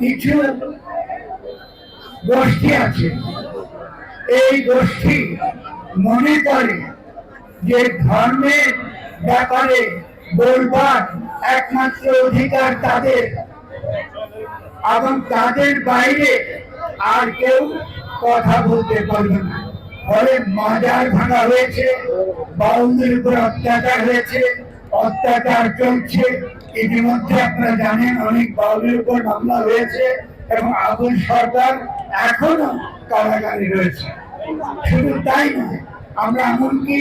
কিছু গোষ্ঠী আছে, এই গোষ্ঠী মনে করে যে ধর্মের ব্যাপারে বলবার একমাত্র অধিকার তাদের, এবং তাদের বাইরে আর কেউ কথা বলতে পারবে না। ফলে মাজার ভাঙা হয়েছে, বাউলদের উপর অত্যাচার হয়েছে, অত্যাচার চলছে। ইতিমধ্যে আপনারা জানেন অনেক বাউলের উপর মামলা হয়েছে এবং আবুল সরকার এখনো কারাগারে রয়েছে। শুধু তাই নয়, আমরা এমনকি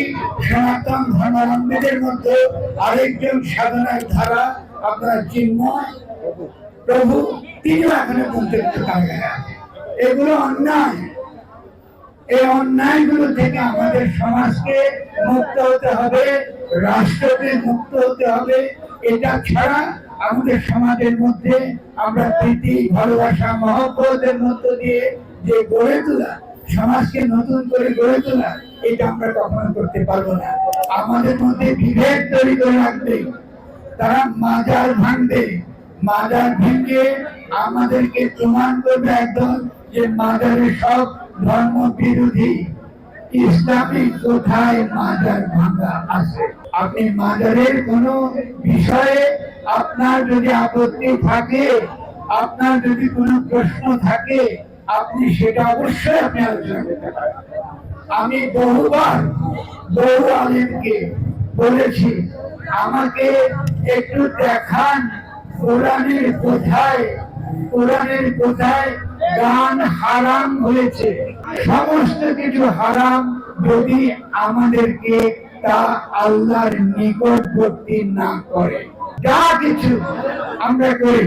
সনাতন ধর্মাবলম্বীদের মধ্যে আরেকজন সাধনার ধারা আপনারা চিন্ময় প্রভু, তিনিও এখনো পর্যন্ত কারাগারে আছে। এগুলো অন্যায়। এই অন্যায়গুলো থেকে আমাদের সমাজকে মুক্ত হতে হবে, রাষ্ট্রকে মুক্ত হতে হবে। এটা ছাড়া আমাদের সমাজের মধ্যে আমরা প্রীতি, ভালোবাসা, মহব্বতের মধ্য দিয়ে যে গড়ে তোলা, সমাজকে নতুন করে গড়ে তোলা, এটা আমরা কখনো করতে পারবো না। আমাদের মধ্যে বিভেদ তৈরি করে রাখবে, তারা মাজার ভাঙবে, মাজার ভেঙে আমাদেরকে প্রমাণ করবে একদম যে মাজারে সব ধর্ম বিরোধী। ইসলামিক কোথায় মাজার ভাঙা আছে? আপনি মাজারের কোন বিষয়ে আপনার যদি আপত্তি থাকে, আপনার যদি কোনো প্রশ্ন থাকে, আপনি সেটা অবশ্যই আপনি আলোচনা করতে পারেন। আমি বহুবার বহু আলেমকে বলেছি, আমাকে একটু দেখান কোরআনের কোথায় গান হারাম হয়েছে। সমস্ত কিছু হারাম যদি আমাদেরকে তা আল্লাহর নিকটবর্তী না করে। যা কিছু আমরা করি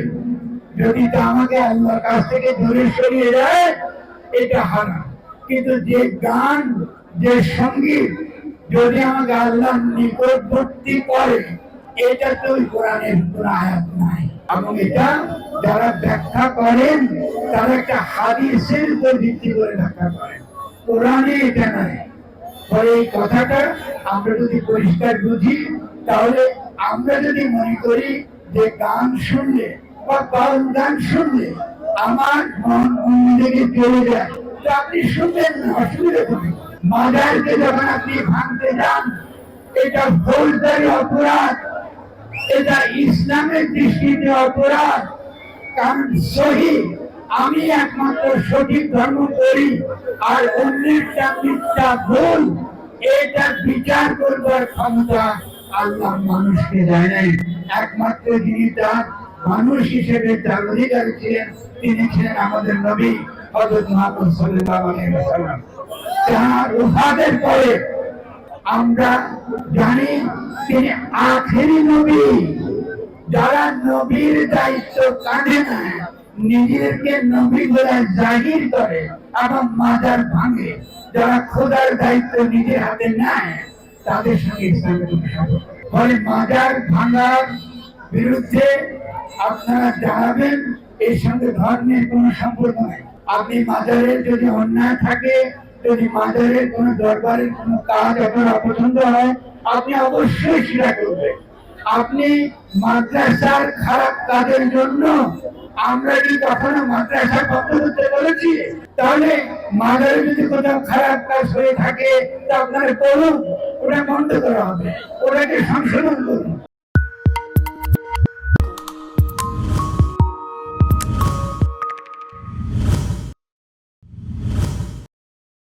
যদি তা আমাকে আল্লাহর কাছ থেকে দূরে সরিয়ে যায়, এটা হারাম। কিন্তু যে গান, যে সঙ্গীত যদি আমাকে আল্লাহর নিকটবর্তী করে, এটা তো কোরআনের কোন আয়াত নাই। এবং এটা যারা ব্যাখ্যা করেন তারা একটা হাদিসের উপর ভিত্তি করে ব্যাখ্যা করেন, কোরআনে এটা নাই। ফলে এই কথাটা আমরা যদি পরিষ্কার বুঝি, তাহলে আমরা যদি মনে করি যে গান শুনলে বা বাউল গান শুনলে আমার মন অন্যদিকে চলে যায়, তো আপনি শুনবেন না, অসুবিধা হবে। মাজারকে যখন আপনি ভাঙতে যান, এটা ফৌজদারি অপরাধ, এটা ইসলামের দৃষ্টিতে অপরাধ। কারণ সহি, আমি একমাত্র সঠিক ধর্ম করি আর অন্যেরটা মিথ্যা ভুল, এটা বিচার করবার ক্ষমতা আল্লাহ মানুষকে দেয় নাই। একমাত্র যিনি তার মানুষ হিসেবে তার অধিকারী ছিলেন, তিনি ছিলেন আমাদের নবী হযরত মুহাম্মদ সাল্লাল্লাহু আলাইহি ওয়াসাল্লাম। তার ওফাতের পরে আমরা জানি তিনি আখেরি নবী। যারা নবীর দায়িত্ব কাঁধে নেয়, নিজেকে নবী বলে জাহির করে এবং মাজার ভাঙে, যারা খোদার দায়িত্ব নিজের হাতে নেয়, তাদের সঙ্গে ইসলামের সম্পর্ক। ফলে মাজার ভাঙার বিরুদ্ধে আপনারা জানাবেন, এর সঙ্গে ধর্মের কোনো সম্পর্ক নেই। আপনি মাজারের যদি অন্যায় থাকে, যদি মাজারের কোনো দরবারের কোনো কাজ আপনার অপছন্দ হয়, আপনি অবশ্যই সেটা করবেন। আপনি মাদ্রাসার খারাপ কাজের জন্য আমরা কি কখনো মাদ্রাসা বন্ধ করতে বলেছি? তাহলে মাজারে যদি কোথাও খারাপ কাজ হয়ে থাকে, তা আপনারা করুন, ওটা বন্ধ করা হবে, ওটাকে সংশোধন করুন।